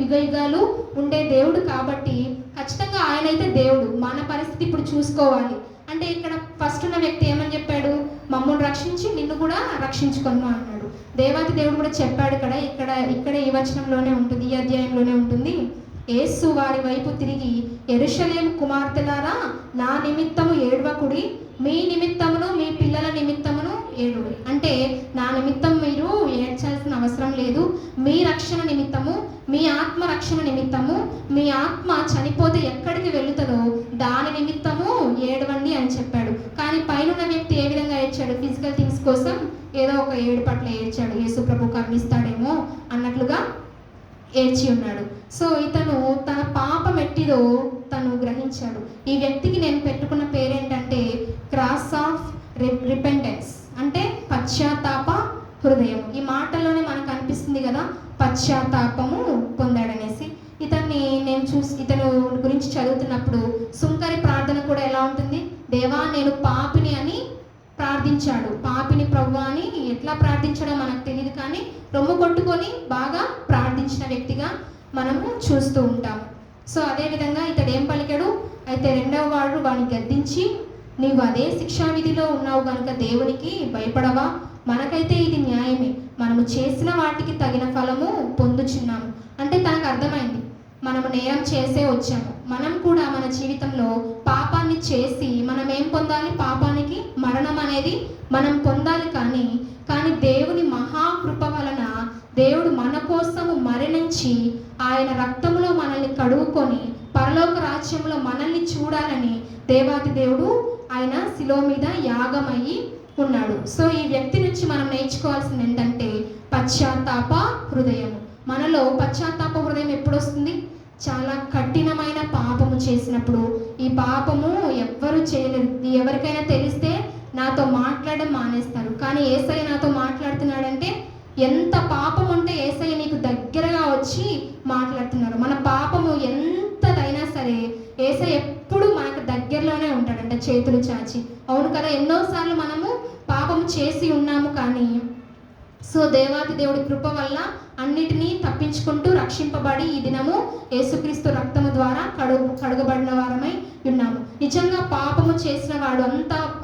యుగ యుగాలు ఉండే దేవుడు కాబట్టి ఖచ్చితంగా ఆయన అయితే దేవుడు. మన పరిస్థితి ఇప్పుడు చూసుకోవాలి. అంటే ఇక్కడ ఫస్ట్ ఉన్న వ్యక్తి ఏమని చెప్పాడు? మమ్మల్ని రక్షించి నిన్ను కూడా రక్షించుకొను అన్నాడు. దేవాది దేవుడు కూడా చెప్పాడు ఇక్కడ ఈ వచనంలోనే ఉంటుంది, ఈ అధ్యాయంలోనే ఉంటుంది. యేసు వారి వైపు తిరిగి, యెరూషలేము కుమార్తెలారా, నా నిమిత్తము ఏడవకుడి, మీ నిమిత్తమును మీ పిల్లల నిమిత్తమును ఏడుడి. అంటే నా నిమిత్తం మీరు ఏడ్చాల్సిన అవసరం లేదు. మీ రక్షణ నిమిత్తము, మీ ఆత్మ రక్షణ నిమిత్తము, మీ ఆత్మ చనిపోతే ఎక్కడికి వెళుతుందో దాని నిమిత్తము ఏడవండి అని చెప్పాడు. కానీ పైన వ్యక్తి ఏ విధంగా ఏడ్చాడు? ఫిజికల్ థింగ్స్ కోసం ఏదో ఒక ఏడు పట్ల ఏడ్చాడు. యేసు ప్రభు కరుణిస్తాడేమో అన్నట్లుగా ఏడ్చి ఉన్నాడు. సో ఇతను తన పాపం ఎట్టిదో తను గ్రహించాడు. ఈ వ్యక్తికి నేను పెట్టుకున్న పేరేంటంటే క్రాస్ ఆఫ్ రిపెంటెన్స్, అంటే పశ్చాత్తాప హృదయం. ఈ మాటల్లోనే మనకు అనిపిస్తుంది కదా పశ్చాత్తాపము పొందాడనేసి. ఇతను గురించి చదువుతున్నప్పుడు సుంకరి ప్రార్థన కూడా ఎలా ఉంటుంది? దేవా నేను పాపిని అని ప్రార్థించాడు. పాపిని ప్రభువా అని ఎట్లా ప్రార్థించాడో మనకు తెలియదు, కానీ రొమ్ము కొట్టుకొని బాగా ప్రార్థించిన వ్యక్తిగా మనము చూస్తూ ఉంటాము. సో అదేవిధంగా ఇతడు ఏం పలికాడు? అయితే రెండవ వాడు వాడిని గద్దించి, నీవు అదే శిక్షా విధిలో ఉన్నావు కనుక దేవునికి భయపడవా? మనకైతే ఇది న్యాయమే, మనము చేసిన వాటికి తగిన ఫలము పొందుచున్నాము. అంటే తనకు అర్థమైంది మనము నేరం చేసే వచ్చాము. మనం కూడా మన జీవితంలో పాపాన్ని చేసి మనం ఏం పొందాలి? పాపానికి మరణం అనేది మనం పొందాలి. కానీ దేవుని మహాకృప వలన దేవుడు మన కోసము మరణించి ఆయన రక్తములో మనల్ని కడుగుకొని పరలోక రాజ్యంలో మనల్ని చూడాలని దేవాది దేవుడు ఆయన శిలువ మీద యాగమయ్యి ఉన్నాడు. సో ఈ వ్యక్తి నుంచి మనం నేర్చుకోవాల్సింది ఏంటంటే పశ్చాత్తాప హృదయం. మనలో పశ్చాత్తాప హృదయం ఎప్పుడు వస్తుంది? చాలా కఠినమైన పాపము చేసినప్పుడు. ఈ పాపము ఎవ్వరు చేయలేరు. ఎవరికైనా తెలిస్తే నాతో మాట్లాడడం మానేస్తారు. కానీ యేసయ్య నాతో మాట్లాడుతున్నాడంటే ఎంత పాపం ఉంటే యేసయ్య నీకు దగ్గరగా వచ్చి మాట్లాడుతున్నారు. మన పాపము ఎంతదైనా సరే యేసయ్య ఎప్పుడు మనకు దగ్గరలోనే ఉంటాడంట, చేతులు చాచి. అవును కదా, ఎన్నోసార్లు మనము పాపము చేసి ఉన్నాము, కానీ దేవాది దేవుడి కృప వల్ల అన్నిటినీ తప్పించుకుంటూ రక్షింపబడి ఈ దినము యేసుక్రీస్తు రక్తము ద్వారా కడుగబడిన వారమై ఉన్నాము. నిజంగా పాపము చేసిన వాడు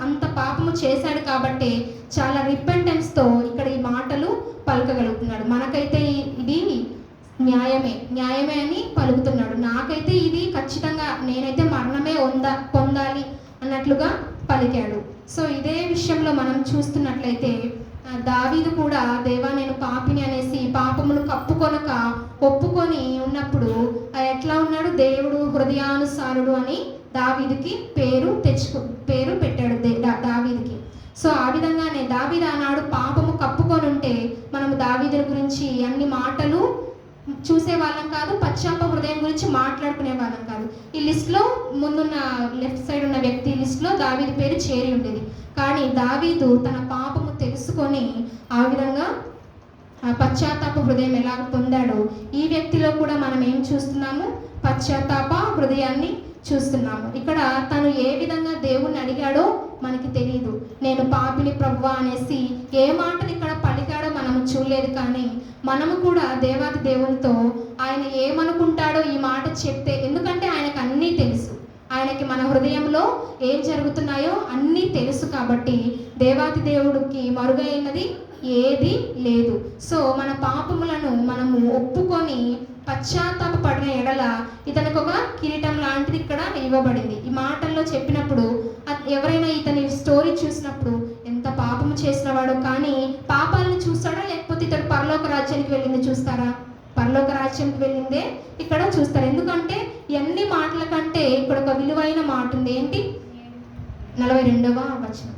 అంత పాపము చేశాడు కాబట్టి చాలా రిపెంటెన్స్తో ఇక్కడ ఈ మాటలు పలకగలుగుతున్నాడు. మనకైతే ఇది న్యాయమే అని పలుకుతున్నాడు. నాకైతే ఇది ఖచ్చితంగా నేనైతే మరణమే పొందాలి అన్నట్లుగా పలికాడు. ఇదే విషయంలో మనం చూస్తున్నట్లయితే దావీదు కూడా దేవా నేను పాపిని అనేసి పాపమును కప్పుకొనక ఒప్పుకొని ఉన్నప్పుడు ఎట్లా ఉన్నాడు, దేవుడు హృదయానుసారుడు అని దావీదుకి పేరు పెట్టాడు దావీదుకి. ఆ విధంగానే దావీదు ఆనాడు పాపము కప్పుకొని ఉంటే మనము దావీదుని గురించి అన్ని మాటలు చూసే వాళ్ళం కాదు, పశ్చాత్తాప హృదయం గురించి మాట్లాడుకునే వాళ్ళం కాదు. ఈ లిస్ట్లో ముందున్న లెఫ్ట్ సైడ్ ఉన్న వ్యక్తి లిస్ట్లో దావీదు పేరు చేరి ఉండేది. కానీ దావీదు తన పాపము తెలుసుకొని ఆ విధంగా పశ్చాత్తాప హృదయం ఎలా పొందాడో ఈ వ్యక్తిలో కూడా మనం ఏం చూస్తున్నాము, పశ్చాత్తాప హృదయాన్ని చూస్తున్నాము. ఇక్కడ తను ఏ విధంగా దేవుణ్ణి అడిగాడో మనకి తెలియదు. నేను పాపిని ప్రభువా అనేసి ఏ మాటలు ఇక్కడ పలికాడో మనము చూడలేదు. కానీ మనము కూడా దేవాది దేవునితో ఆయన ఏమనుకుంటాడో ఈ మాట చెప్తే, ఎందుకంటే ఆయనకు అన్నీ తెలుసు, ఆయనకి మన హృదయంలో ఏం జరుగుతున్నాయో అన్నీ తెలుసు. కాబట్టి దేవాది దేవుడికి మరుగైనది ఏది లేదు. మన పాపములను మనము ఒప్పుకొని పశ్చాత్తాపడిన ఎడల ఇతనికి ఒక కిరీటం లాంటిది ఇక్కడ ఇవ్వబడింది. ఈ మాటల్లో చెప్పినప్పుడు ఎవరైనా ఇతని స్టోరీ చూసినప్పుడు ఎంత పాపము చేసిన వాడు, కానీ పాపాలను చూస్తాడా లేకపోతే ఇతడు పరలోక రాజ్యానికి వెళ్ళింది చూస్తారా? పరలోక రాజ్యానికి వెళ్ళిందే ఇక్కడ చూస్తారు. ఎందుకంటే ఎన్ని మాటల కంటే ఇక్కడ ఒక విలువైన మాట ఉంది. ఏంటి? 42వ వచనం.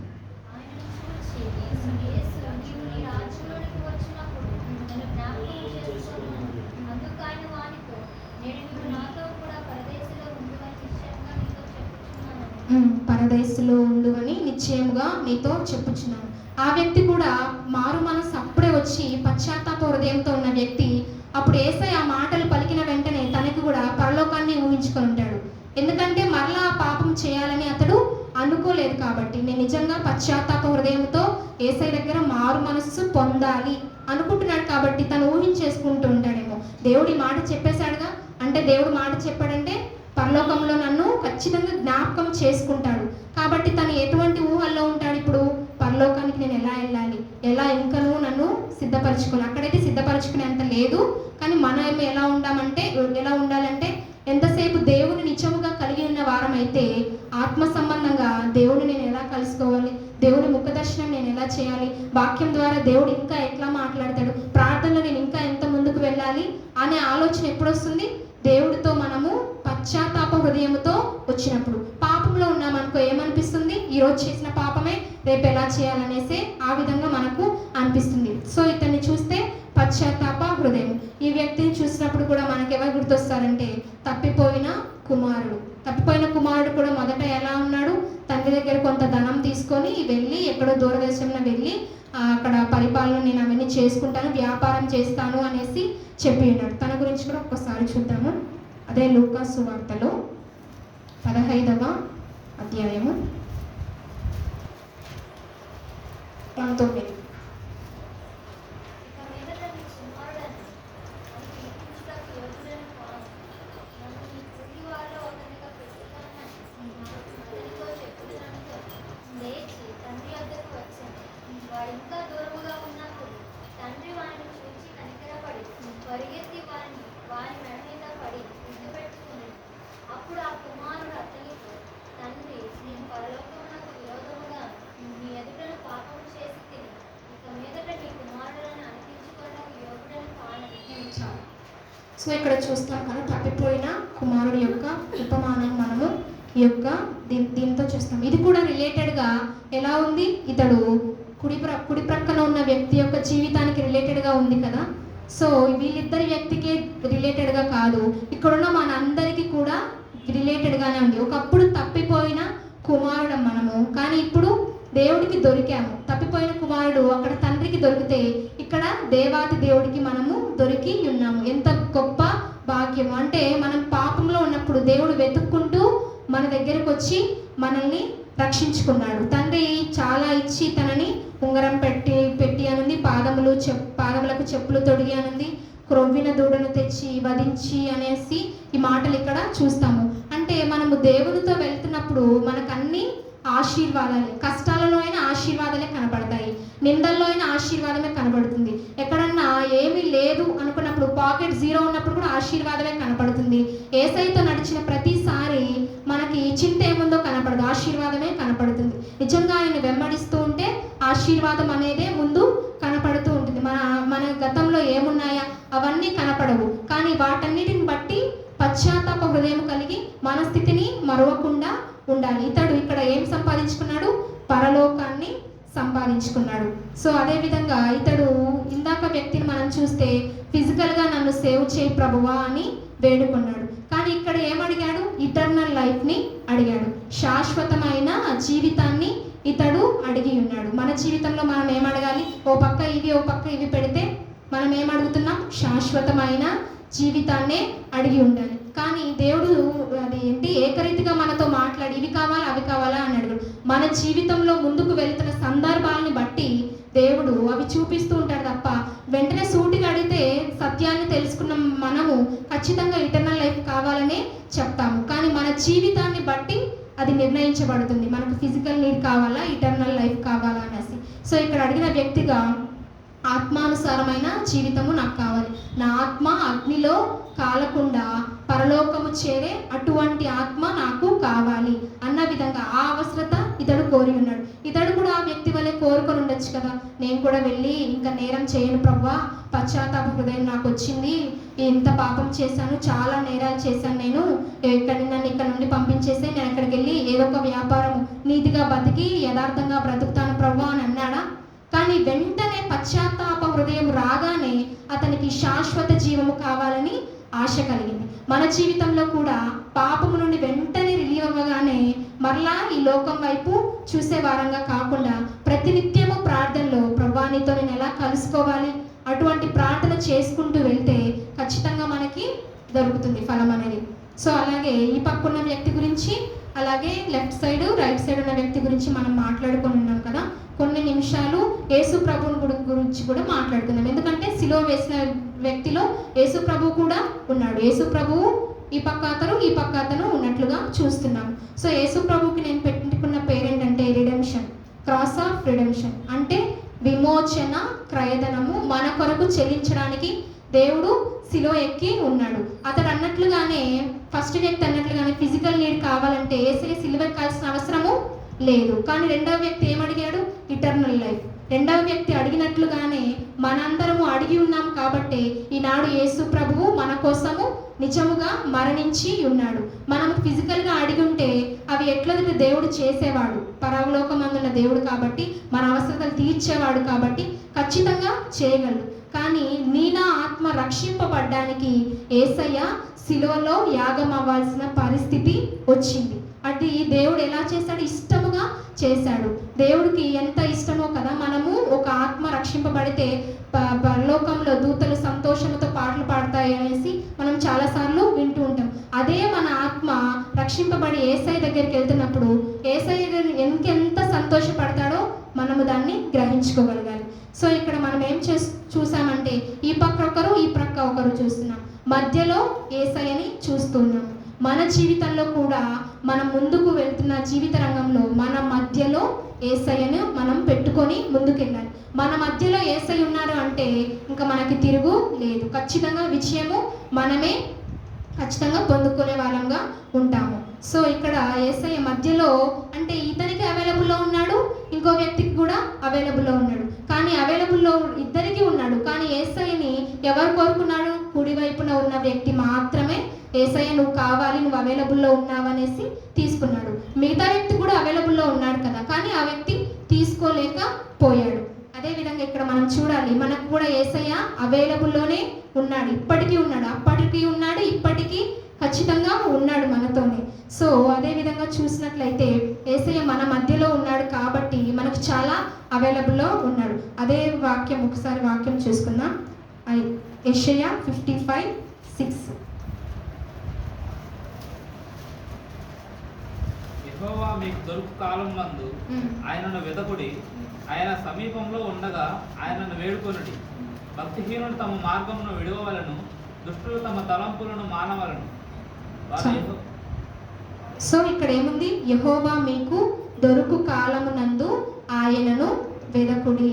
పరదేశంలో ఉండువని నిశ్చయముగా నీతో చెప్పుచున్నాను. ఆ వ్యక్తి కూడా మారు మనసు అప్పుడే వచ్చి పశ్చాత్తాప హృదయంతో ఉన్న వ్యక్తి అప్పుడు యేసయ్య ఆ మాటలు పలికిన వెంటనే తనకు కూడా పరలోకాన్ని ఊహించుకొని ఉంటాడు. ఎందుకంటే మరలా పాపం చేయాలని అతడు అనుకోలేదు. కాబట్టి నేను నిజంగా పశ్చాత్తాప హృదయంతో యేసయ్య దగ్గర మారు మనస్సు పొందాలి అనుకుంటున్నాడు. కాబట్టి తను ఊహించేసుకుంటూ ఉంటాడేమో, దేవుడి మాట చెప్పేశాడుగా, అంటే దేవుడు మాట చెప్పాడంటే పరలోకంలో నన్ను ఖచ్చితంగా జ్ఞాపకం చేసుకుంటాడు. కాబట్టి తను ఎటువంటి ఊహల్లో ఉంటాడు, ఇప్పుడు పరలోకానికి నేను ఎలా వెళ్ళాలి, ఎలా ఇంకనూ నన్ను సిద్ధపరచుకోవాలి. అక్కడైతే సిద్ధపరచుకునేంత లేదు. కానీ మనం ఎలా ఉండాలంటే ఎంతసేపు దేవుని నిజముగా కలిగి ఉన్న వారమైతే ఆత్మ సంబంధంగా దేవుని నేను ఎలా కలుసుకోవాలి, దేవుని ముఖ దర్శనం నేను ఎలా చేయాలి, వాక్యం ద్వారా దేవుడు ఇంకా ఎట్లా మాట్లాడతాడు, ప్రార్థనలో నేను ఇంకా ఎంత ముందుకు వెళ్ళాలి అనే ఆలోచన ఎప్పుడు వస్తుంది? దేవుడితో మనము పశ్చాత్తాప హృదయంతో వచ్చినప్పుడు. పాపంలో ఉన్నామనుకో ఏమనిపిస్తుంది? ఈరోజు చేసిన పాపమే రేపు ఎలా చేయాలనేసి ఆ విధంగా మనకు అనిపిస్తుంది. ఇతన్ని చూస్తే పశ్చాత్తాప హృదయం. ఈ వ్యక్తిని చూసినప్పుడు కూడా మనకు ఎవరు గుర్తొస్తారంటే తప్పిపోయిన కుమారుడు కూడా మొదట ఎలా ఉన్నాడు? తండ్రి దగ్గర కొంత ధనం తీసుకొని వెళ్ళి ఎక్కడో దూరదేశంలో వెళ్ళి అక్కడ పరిపాలన నేను అవన్నీ చేసుకుంటాను, వ్యాపారం చేస్తాను అనేసి చెప్పి ఉన్నాడు. తన గురించి కూడా ఒక్కసారి చూద్దాము. అదే లూకా సువార్తలో 15వ అధ్యాయము 19. ఇక్కడ చూస్తాం కదా, తప్పిపోయిన కుమారుడు యొక్క ఉపమానం మనము ఈ యొక్క దీంతో చూస్తాం. ఇది కూడా రిలేటెడ్గా ఎలా ఉంది? ఇతడు కుడి ప్రక్కన ఉన్న వ్యక్తి యొక్క జీవితానికి రిలేటెడ్గా ఉంది కదా. వీళ్ళిద్దరి వ్యక్తికి రిలేటెడ్గా కాదు, ఇక్కడున్న మనందరికీ కూడా రిలేటెడ్గానే ఉంది. ఒకప్పుడు తప్పిపోయిన కుమారుడు మనము, కానీ ఇప్పుడు దేవుడికి దొరికాము. తప్పిపోయిన కుమారుడు అక్కడ తండ్రికి దొరికితే ఇక్కడ దేవాది దేవుడికి మనము దొరికి ఉన్నాము. ఎంత గొప్ప భాగ్యం అంటే, మనం పాపంలో ఉన్నప్పుడు దేవుడు వెతుక్కుంటూ మన దగ్గరకు వచ్చి మనల్ని రక్షించుకున్నాడు. తండ్రి చాలా ఇచ్చి తనని ఉంగరం పెట్టి అనుంది, పాదములకు చెప్పులు తొడిగి అనుంది, క్రొవ్విన దూడను తెచ్చి వధించి అనేసి ఈ మాటలు ఇక్కడ చూస్తాము. అంటే మనము దేవునితో వెళ్తున్నప్పుడు మనకు అన్ని ఆశీర్వాదాలే, కష్టాలలో అయినా ఆశీర్వాదాలే కనపడతాయి, నిందల్లో అయినా ఆశీర్వాదమే కనబడుతుంది. ఎక్కడన్నా ఏమీ లేదు అనుకున్నప్పుడు, పాకెట్ జీరో ఉన్నప్పుడు కూడా ఆశీర్వాదమే కనపడుతుంది. యేసయ్యతో నడిచిన ప్రతిసారి మనకి చింత ఏముందో కనపడదు, ఆశీర్వాదమే కనపడుతుంది. నిజంగా ఆయన వెంబడిస్తూ ఉంటే ఆశీర్వాదం అనేదే ముందు కనపడుతూ ఉంటుంది. మన గతంలో ఏమున్నాయా అవన్నీ కనపడవు, కానీ వాటన్నిటిని బట్టి పశ్చాత్తాప హృదయం కలిగి మన స్థితిని మరవకుండా ఉండాలి. ఇతడు ఇక్కడ ఏం సంపాదించుకున్నాడు? పరలోకాన్ని సంపాదించుకున్నాడు. సో అదేవిధంగా ఇతడు ఇందాక వ్యక్తిని మనం చూస్తే ఫిజికల్గా నన్ను సేవ్ చేయి ప్రభువా అని వేడుకున్నాడు. కానీ ఇక్కడ ఏమడిగాడు? ఇటర్నల్ లైఫ్ని అడిగాడు, శాశ్వతమైన జీవితాన్ని ఇతడు అడిగి ఉన్నాడు. మన జీవితంలో మనం ఏం అడగాలి? ఓ పక్క ఇవి ఓ పక్క ఇవి పెడితే మనం ఏం అడుగుతున్నాం? శాశ్వతమైన జీవితాన్నే అడిగి ఉండాలి. కానీ దేవుడు ఏకరీతిగా మనతో మాట్లాడి ఇవి కావాలా అవి కావాలా అని అడుగుడు. మన జీవితంలో ముందుకు వెళ్తున్న సందర్భాలని బట్టి దేవుడు అవి చూపిస్తూ ఉంటాడు తప్ప వెంటనే సూటిగా అడిగితే సత్యాన్ని తెలుసుకున్న మనము ఖచ్చితంగా ఇటర్నల్ లైఫ్ కావాలనే చెప్తాము. కానీ మన జీవితాన్ని బట్టి అది నిర్ణయించబడుతుంది, మనకు ఫిజికల్ నీడ్ కావాలా ఇటర్నల్ లైఫ్ కావాలా అనేసి. సో ఇక్కడ అడిగిన వ్యక్తిగా ఆత్మానుసారమైన జీవితము నాకు కావాలి, నా ఆత్మ అగ్నిలో కాలకుండా పరలోకము చేరే అటువంటి ఆత్మ నాకు కావాలి అన్న విధంగా ఆ అవసరత ఇతడు కోరి ఉన్నాడు. ఇతడు కూడా ఆ వ్యక్తి వల్లే కోరుకొని ఉండొచ్చు కదా, నేను కూడా వెళ్ళి ఇంకా నేరం చేయను ప్రభువా, పశ్చాత్తాప హృదయం నాకు వచ్చింది, ఇంత పాపం చేశాను, చాలా నేరాలు చేశాను, నేను నన్ను ఇక్కడ నుండి పంపించేస్తే నేను అక్కడికి వెళ్ళి ఏదో ఒక వ్యాపారం నీతిగా బతికి యథార్థంగా బ్రతుకుతాను ప్రభువా అని అన్నాడా? కానీ వెంటనే పశ్చాత్తాప హృదయం రాగానే అతనికి శాశ్వత జీవము కావాలని ఆశ కలిగింది. మన జీవితంలో కూడా పాపము నుండి వెంటనే రిలీవ్ అవ్వగానే మరలా ఈ లోకం వైపు చూసే వారంగా కాకుండా ప్రతినిత్యము ప్రార్థనలో ప్రభువా నీతో నేను ఎలా కలుసుకోవాలి అటువంటి ప్రార్థన చేసుకుంటూ వెళ్తే ఖచ్చితంగా మనకి దొరుకుతుంది ఫలం అనేది. సో అలాగే ఈ పక్కన్న వ్యక్తి గురించి, అలాగే లెఫ్ట్ సైడ్ రైట్ సైడ్ ఉన్న వ్యక్తి గురించి మనం మాట్లాడుకొని ఉన్నాం కదా. కొన్ని నిమిషాలు యేసు ప్రభువుని గురించి కూడా మాట్లాడుకుందాం. ఎందుకంటే సిలువ వేసిన వ్యక్తిలో యేసు ప్రభువు కూడా ఉన్నాడు. యేసు ప్రభువు ఈ పక్క అతను ఉన్నట్లుగా చూస్తున్నాం. సో యేసు ప్రభువుకి నేను పెట్టుకున్న పేరేంటంటే రిడెంప్షన్, క్రాస్ ఆఫ్ రిడెంప్షన్ అంటే విమోచన క్రయధనము మన కొరకు చెల్లించడానికి దేవుడు సిలువ ఎక్కి ఉన్నాడు. అతడు అన్నట్లుగానే ఫస్ట్ వ్యక్తి అన్నట్లుగానే ఫిజికల్ నీడ్ కావాలంటే యేసయ్య సిలువ ఎక్కాల్సిన అవసరము లేదు. కానీ రెండవ వ్యక్తి ఏమడిగాడు? Eternal life. రెండవ వ్యక్తి అడిగినట్లుగానే మనందరము అడిగి ఉన్నాం కాబట్టి ఈనాడు యేసు ప్రభువు మన కోసము నిజముగా మరణించి ఉన్నాడు. మనం ఫిజికల్గా అడిగి ఉంటే అవి ఎట్లది దేవుడు చేసేవాడు, పరలోకమందున్న దేవుడు కాబట్టి మన అవసరతలు తీర్చేవాడు కాబట్టి ఖచ్చితంగా చేయగలడు. కానీ నా ఆత్మ రక్షింపబడ్డానికి యేసయ్య సిలువలో యాగం అవ్వాల్సిన పరిస్థితి వచ్చింది. అది దేవుడు ఎలా చేశాడు? ఇష్టముగా చేశాడు. దేవుడికి ఎంత ఇష్టమో కదా, మనము ఒక ఆత్మ రక్షింపబడితే పరలోకంలో దూతలు సంతోషంతో పాటలు పాడతాయి అనేసి మనం చాలాసార్లు వింటూ ఉంటాం. అదే మన ఆత్మ రక్షింపబడి యేసయ్య దగ్గరికి వెళ్తున్నప్పుడు యేసయ్య ఎంత సంతోషపడతాడో మనము దాన్ని గ్రహించుకోగలగాలి. సో ఇక్కడ మనం ఏం చూసామంటే ఈ పక్క ఒకరు ఈ ప్రక్క ఒకరు చూస్తున్నాం, మధ్యలో యేసయ్యని చూస్తున్నాం. మన జీవితంలో కూడా మనం ముందుకు వెళ్తున్న జీవిత రంగంలో మన మధ్యలో యేసయ్యను మనం పెట్టుకొని ముందుకెళ్ళాలి. మన మధ్యలో యేసయ్య ఉన్నారు అంటే ఇంకా మనకి తిరుగు లేదు, ఖచ్చితంగా విజయము మనమే ఖచ్చితంగా పొందుకునే వాళ్ళంగా ఉంటాము. సో ఇక్కడ యేసయ్య మధ్యలో అంటే ఇతనికి అవైలబుల్లో ఉన్నాడు, ఇంకో వ్యక్తికి కూడా అవైలబుల్లో ఉన్నాడు. కానీ అవైలబుల్లో ఇద్దరికి ఉన్నాడు, కానీ యేసయ్యని ఎవరు కోరుకున్నాడు? కుడివైపున ఉన్న వ్యక్తి మాత్రమే యేసయ్య నువ్వు కావాలి, నువ్వు అవైలబుల్లో ఉన్నావనేసి తీసుకున్నాడు. మిగతా వ్యక్తి కూడా అవైలబుల్లో ఉన్నాడు కదా, కానీ ఆ వ్యక్తి తీసుకోలేకపోయాడు. అదేవిధంగా ఇక్కడ మనం చూడాలి, మనకు కూడా యేసయ్య అవైలబుల్లోనే ఉన్నాడు, ఇప్పటికీ ఉన్నాడు, అప్పటికీ ఉన్నాడు, ఇప్పటికీ ఖచ్చితంగా ఉన్నాడు మనతోనే. సో అదేవిధంగా చూసినట్లయితే యేసయ్య మన మధ్యలో ఉన్నాడు కాబట్టి మన మనకు చాలా అవైలబుల్లో ఉన్నాడు. అదే వాక్యం ఒకసారి వాక్యం చూసుకుందాం. యెషయా 55:6. యెహోవా మీకు దొరుకు కాలం మందు ఆయనను వెదకుడి, ఆయన సమీపంలో ఉండగా ఆయనను వేడుకొనుడి. భక్తిహీనుడు తమ మార్గమును విడవవలను, దుష్టులు తమ తలంపులను మానవలను. సో ఇక్కడ ఏముంది? యెహోవా మీకు దొరుకు కాలమునందు ఆయనను వెదకుడి.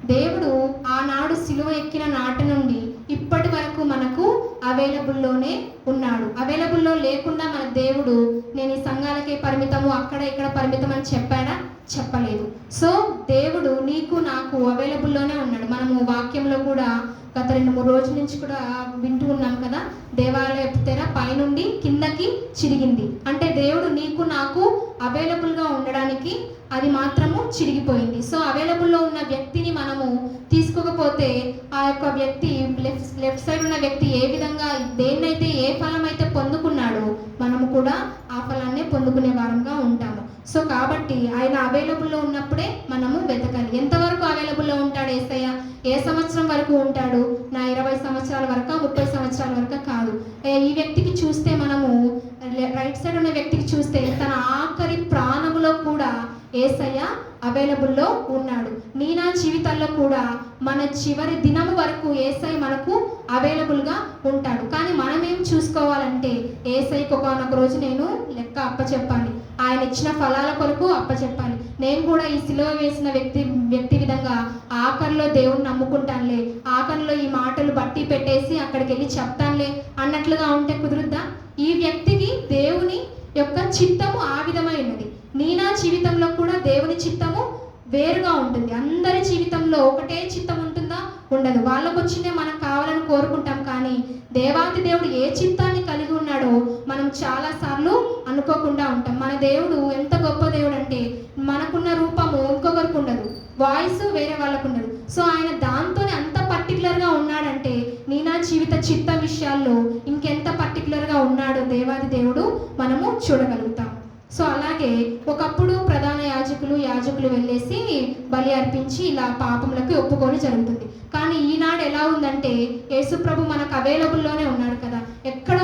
దేవుడు ఆనాడు సిలువ ఎక్కిన నాటి నుండి ఇప్పటి వరకు మనకు అవైలబుల్లోనే ఉన్నాడు. అవైలబుల్లో లేకుండా మన దేవుడు నేను ఈ సంఘాలకే పరిమితము, అక్కడ ఇక్కడ పరిమితం అని చెప్పాడా? చెప్పలేదు. సో దేవుడు నీకు నాకు అవైలబుల్లోనే ఉన్నాడు. మనము వాక్యంలో కూడా గత 2-3 రోజుల నుంచి కూడా వింటూ ఉన్నాం కదా, దేవాలయపు తెర పైనుండి కిందకి చిరిగింది. అంటే దేవుడు నీకు నాకు అవైలబుల్గా ఉండడానికి అది మాత్రము చిరిగిపోయింది. సో అవైలబుల్లో ఉన్న వ్యక్తిని మనము తీసుకోకపోతే ఆ యొక్క వ్యక్తి లెఫ్ట్ సైడ్ ఉన్న వ్యక్తి ఏ విధంగా దేన్నైతే ఏ ఫలం అయితే పొందుకున్నాడో మనము కూడా ఆ ఫలాన్నే పొందుకునే వారంగా ఉంటాము. సో కాబట్టి ఆయన అవైలబుల్లో ఉన్నప్పుడే మనము వెతకాలి. ఎంతవరకు అవైలబుల్లో ఉంటాడు యేసయ్య? ఏ సంవత్సరం వరకు ఉంటాడు? నా 20 సంవత్సరాల వరకు, 30 సంవత్సరాల వరకు కాదు. ఈ వ్యక్తికి చూస్తే మనము రైట్ సైడ్ ఉన్న వ్యక్తికి చూస్తే తన ఆఖరి ప్రాణములో కూడా యేసయ్య అవైలబుల్లో ఉన్నాడు. నీ నా జీవితాల్లో కూడా మన చివరి దినము వరకు యేసయ్య మనకు అవైలబుల్గా ఉంటాడు. కానీ మనం ఏం చూసుకోవాలంటే యేసయ్యకి ఒకనొక రోజు నేను లెక్క అప్పచెప్పాలి, ఆయన ఇచ్చిన ఫలాల కొరకు అప్పచెప్పాలి. నేను కూడా ఈ సిలువ వేసిన వ్యక్తి విధంగా ఆఖరిలో దేవుణ్ణి నమ్ముకుంటానులే, ఆఖరిలో ఈ మాటలు బట్టి పెట్టేసి అక్కడికి వెళ్ళి చెప్తానులే అన్నట్లుగా ఉంటే కుదురుద్దా? ఈ వ్యక్తికి దేవుని యొక్క చిత్తము ఆ విధమైనది. నీ నా జీవితంలో కూడా దేవుని చిత్తము వేరుగా ఉంటుంది. అందరి జీవితంలో ఒకటే చిత్తం ఉంటుందా? ఉండదు. వాళ్ళకు వచ్చిందే మనకు కావాలని కోరుకుంటాం. కానీ దేవాతి దేవుడు ఏ చిత్తాన్ని కలిగి ఉన్నాడో మనం చాలాసార్లు అనుకోకుండా ఉంటాం. మన దేవుడు ఎంత గొప్ప దేవుడు అంటే మనకున్న రూపము ఇంకొకరికి ఉండదు, వాయిస్ వేరే వాళ్ళకు ఉండదు. సో ఆయన దాంతోనే అంత పర్టికులర్గా ఉన్నాడంటే నీ నా జీవిత చిత్త విషయాల్లో ఇంకెంత పర్టికులర్గా ఉన్నాడో దేవాది దేవుడు మనము చూడగలుగుతాం. సో అలాగే ఒకప్పుడు ప్రధాన యాజకులు వెళ్ళేసి బలి అర్పించి ఇలా పాపములకు ఒప్పుకొని జరుగుతుంది. కానీ ఈనాడు ఎలా ఉందంటే యేసుప్రభు మనకు అవైలబుల్లోనే ఉన్నాడు కదా. ఎక్కడ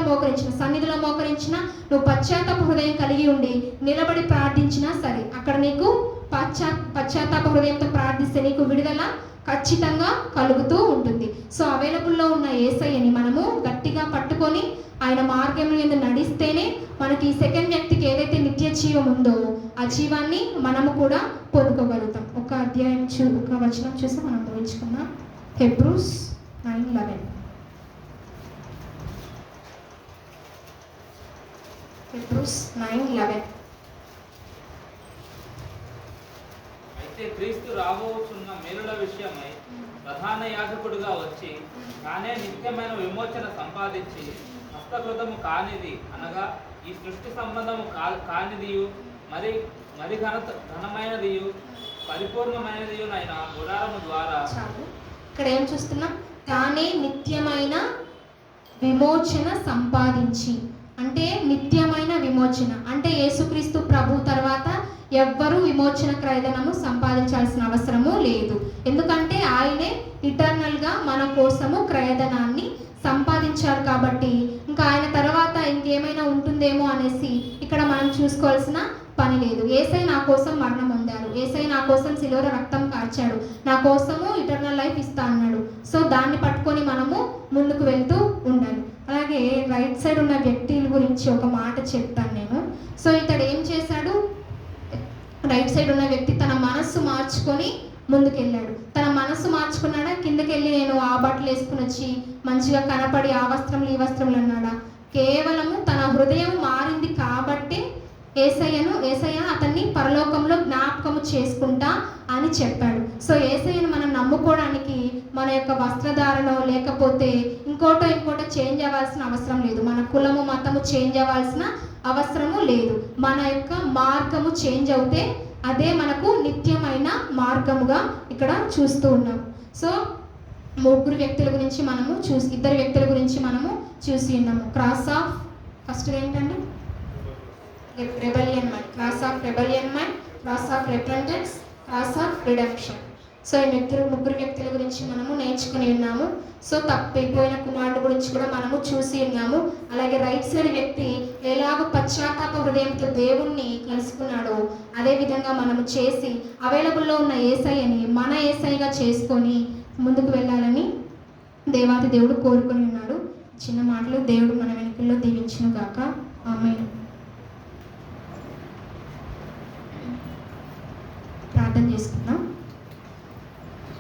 మోకరించినా, సన్నిధిలో మోకరించినా, నువ్వు పశ్చాత్తాప హృదయం కలిగి ఉండి నిలబడి ప్రార్థించినా సరే అక్కడ నీకు పశ్చాత్తాప హృదయంతో ప్రార్థిస్తే నీకు విడుదల ఖచ్చితంగా కలుగుతూ ఉంటుంది. సో అవైలబుల్లో ఉన్న యేసయ్యని మనము గట్టిగా పట్టుకొని ఆయన మార్గం మీద నడిస్తేనే మనకి ఈ సెకండ్ వ్యక్తికి ఏదైతే నిత్య జీవం ఉందో ఆ జీవాన్ని మనము కూడా పొందుకోగలుగుతాం. ఒక వచనం చూసి మనం ఊహించుకున్నాం. హెబ్రూస్ 9:11. హెబ్రూస్ 9:11. అయితే క్రీస్తు రాబోతున్న మేలుల విషయమై ప్రధాన యాజకుడుగా వచ్చి తానే నిత్యమైన విమోచన సంపాదించి హస్తకృతము కానిది అనగా ఈ సృష్టి సంబంధము కానిదియు మరి ఘనమైనదియు పరిపూర్ణమైనదియు అయిన గుడారము ద్వారా. ఇక్కడ ఏం చూస్తున్నాం? తానే నిత్యమైన విమోచన సంపాదించి, అంటే నిత్యమైన విమోచన అంటే యేసుక్రీస్తు ప్రభు తర్వాత ఎవ్వరూ విమోచన క్రయధనము సంపాదించాల్సిన అవసరము లేదు. ఎందుకంటే ఆయనే ఇటర్నల్గా మన కోసము క్రయధనాన్ని సంపాదించారు. కాబట్టి ఇంకా ఆయన తర్వాత ఇంకేమైనా ఉంటుందేమో అనేసి ఇక్కడ మనం చూసుకోవాల్సిన పని లేదు. యేసయ్య నా కోసం మరణం పొందారు, యేసయ్య నా కోసం సిలువలో రక్తం కార్చాడు, నా కోసము ఇటర్నల్ లైఫ్ ఇస్తా అన్నాడు. సో దాన్ని పట్టుకొని మనము ముందుకు వెళ్తూ ఉండాలి. అలాగే రైట్ సైడ్ ఉన్న వ్యక్తుల గురించి ఒక మాట చెప్తాను నేను. సో ఇతడు ఏం చేశాడు? రైట్ సైడ్ ఉన్న వ్యక్తి తన మనస్సు మార్చుకొని ముందుకెళ్ళాడు. తన మనస్సు మార్చుకున్నాడా? కిందకి వెళ్ళి నేను ఆ బట్టలు వేసుకుని వచ్చి మంచిగా కనపడి ఆ వస్త్రములు ఈ వస్త్రములు అన్నాడా? కేవలము తన హృదయం మారింది కాబట్టి యేసయ్య అతన్ని పరలోకంలో జ్ఞాపకము చేసుకుంటా అని చెప్పాడు. సో యేసయ్యను మనం నమ్ముకోవడానికి మన యొక్క వస్త్రధారణ లేకపోతే ఇంకోటో చేంజ్ అవ్వాల్సిన అవసరం లేదు. మన కులము మతము చేంజ్ అవ్వాల్సిన అవసరము లేదు. మన యొక్క మార్గము చేంజ్ అవుతే అదే మనకు నిత్యమైన మార్గముగా ఇక్కడ చూస్తూ ఉన్నాం. సో ఇద్దరు వ్యక్తుల గురించి మనము చూసి ఉన్నాము. క్రాస్ ఆఫ్ ఫస్ట్ ఏంటండి? Rebellion mind. Cross of rebellion mind, cross of repentance, cross of redemption. So ఈ ముగ్గురు వ్యక్తుల గురించి మనము నేర్చుకుని ఉన్నాము. సో తప్పిపోయిన కుమారుడు గురించి కూడా మనము చూసి ఉన్నాము. అలాగే రైట్ సైడ్ వ్యక్తి ఎలాగో పశ్చాత్తాప హృదయంతో దేవుణ్ణి కలుసుకున్నాడో అదే విధంగా మనము చేసి అవైలబుల్లో ఉన్న యేసయ్యని మన యేసయ్యగా చేసుకొని ముందుకు వెళ్ళాలని దేవాది దేవుడు కోరుకొని ఉన్నాడు. చిన్న మాటలు దేవుడు మన వెనుకల్లో దీవించును గాక. ఆమేన్. ప్రార్థన చేసుకుందాం.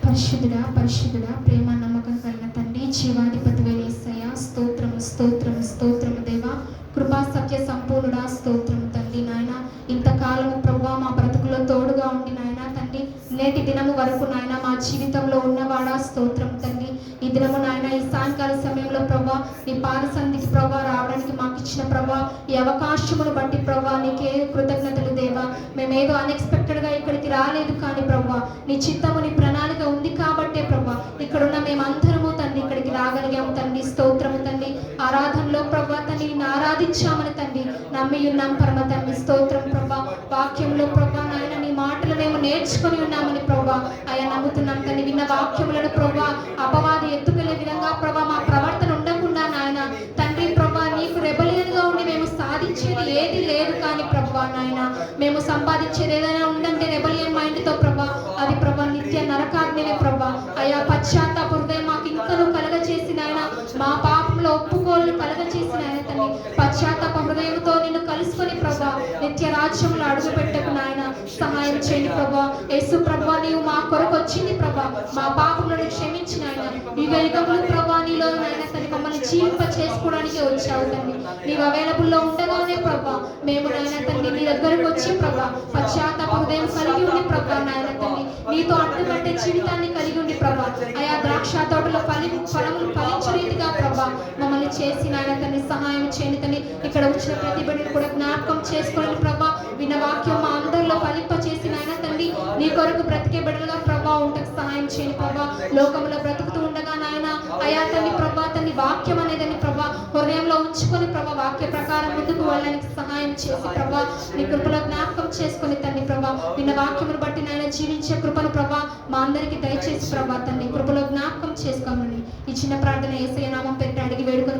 పరిశుద్ధుడా, పరిశుద్ధుడా, ప్రేమ నమ్మకం కలిగిన తండ్రి, జీవాధిపతివైన యేసయ్య, స్తోత్రము స్తోత్రము స్తోత్రము దేవా, కృపా సత్య సంపూర్ణుడా, స్తోత్రము తండ్రి. నాయన ఇంతకాలము ప్రభువా మా బ్రతుకులో తోడుగా ఉండి నాయన తండ్రి నేటి దినము వరకు నాయన మా జీవితంలో ఉన్నవాడా, స్తోత్రం తండ్రి. ఈ దినము నాయన ఈ సాయంకాల సమయంలో ప్రభా నీ పాద సన్నిధికి ప్రభా రావడానికి మాకు ఇచ్చిన ప్రభా ఈ అవకాశమును బట్టి ప్రభా నీకే కృతజ్ఞతలు దేవా. మేమేదో అన్ఎక్స్పెక్టెడ్గా ఇక్కడికి రాలేదు కానీ ప్రభా నీ చిత్తము నీ ప్రణాళిక ఉంది కాబట్టే ప్రభా ఇక్కడున్న మేమందరము తండ్రి ఇక్కడికి రాగలిగాము తండ్రి. స్తోత్రము తండ్రి. ఆరాధనలో ప్రభా తండ్రి నిన్ను ఆరాధించామని తండ్రి నమ్మి ఉన్నాం పరమ తండ్రి. స్తోత్రం ప్రభా. వాక్యంలో ప్రభా నాయన నీ మాటలు మేము నేర్చుకొని ఉన్నామని ప్రభా అయ్యా నమ్ముతున్నాం తండ్రి. విన్న వాక్యములను ప్రభా అపవాది ఎత్తుకెళ్లే విధంగా ప్రభా మా ప్రవర్తన ఉండకుండా నాయన తండ్రి ప్రభా నీకు రెబలియన్గా ఉండి మేము సాధించేది ఏది లేదు కానీ ప్రభా నాయన మేము సంపాదించేది ఏదైనా ఉందంటే రెబలియన్ మైండ్తో ప్రభా అది ప్రభా నిత్య నరకాగ్నివే ప్రభా. అయ్యా పశ్చాత్తాప హృదయం మాకు ఇంకను కలగచేసిన ఆయన మా పాపంలో ఒప్పుకోలు కలగచేసిన ఆయన తండ్రి పశ్చాత్తాప హృదయంతో నిన్ను కలుసుకొని ప్రభా నిత్య రాజ్యంలో అడుగు పెట్టకు నాయన సహాయం చేయండి ప్రభా. యేసు ప్రభా నీవు మా కొరకు వచ్చింది ప్రభా మా పాపములను క్షమించిన ఆయన యుగ యుగములు ప్రభా నీలో నాయన తండ్రి మమ్మల్ని జీవింప చేసుకోవడానికి వచ్చావు తండ్రి. నీవు అవైలబుల్లో ఉండగానే ప్రభా మేము నాయన తండ్రి నీ దగ్గరకు వచ్చి ప్రభా పశ్చాత్తాప హృదయం కలిగి ఉండి ప్రభా నాయన తండ్రి నీతో అడ్డుకట్టే జీవితాన్ని కలిగి ఉండి ప్రభా ఆయా ద్రాక్ష తోటలో ఫలములు ఫలించే రీతిగా ప్రభా మమ్మల్ని చేసి నాయన తండ్రి సహాయం చేయని తండ్రి. ఇక్కడ వచ్చిన ప్రతి బిడ్డను కూడా జ్ఞాపకం చేసుకోండి ప్రభా. విన్న వాక్యం మా అందరిలో ఫలింప చేసి నాయన తండ్రి నీ కొరకు బ్రతికే బిడ్డలుగా ప్రభా ఉండకు సహాయం చేయని ప్రభా. లోకంలో బ్రతుకుతూ ఉండగా నాయన అయా తండ్రి ప్రభా తండ్రి వాక్యం అనేదని ప్రభా హృదయంలో ఉంచుకొని ప్రభా వాక్య ప్రకారం ముందుకు వెళ్ళడానికి సహాయం చేసి ప్రభా నీ కృపలో జ్ఞాపకం చేసుకొని తండ్రి ప్రభా విన్న వాక్యమును బట్టి నాయన జీవించే కృపను ప్రభా మా అందరికీ దయచేసి ప్రభా తండ్రి కృపలో జ్ఞాపకం చేసుకోమని ఈ చిన్న ప్రార్థన యేసయ్య నామం పెట్టి అడిగి వేడుకొని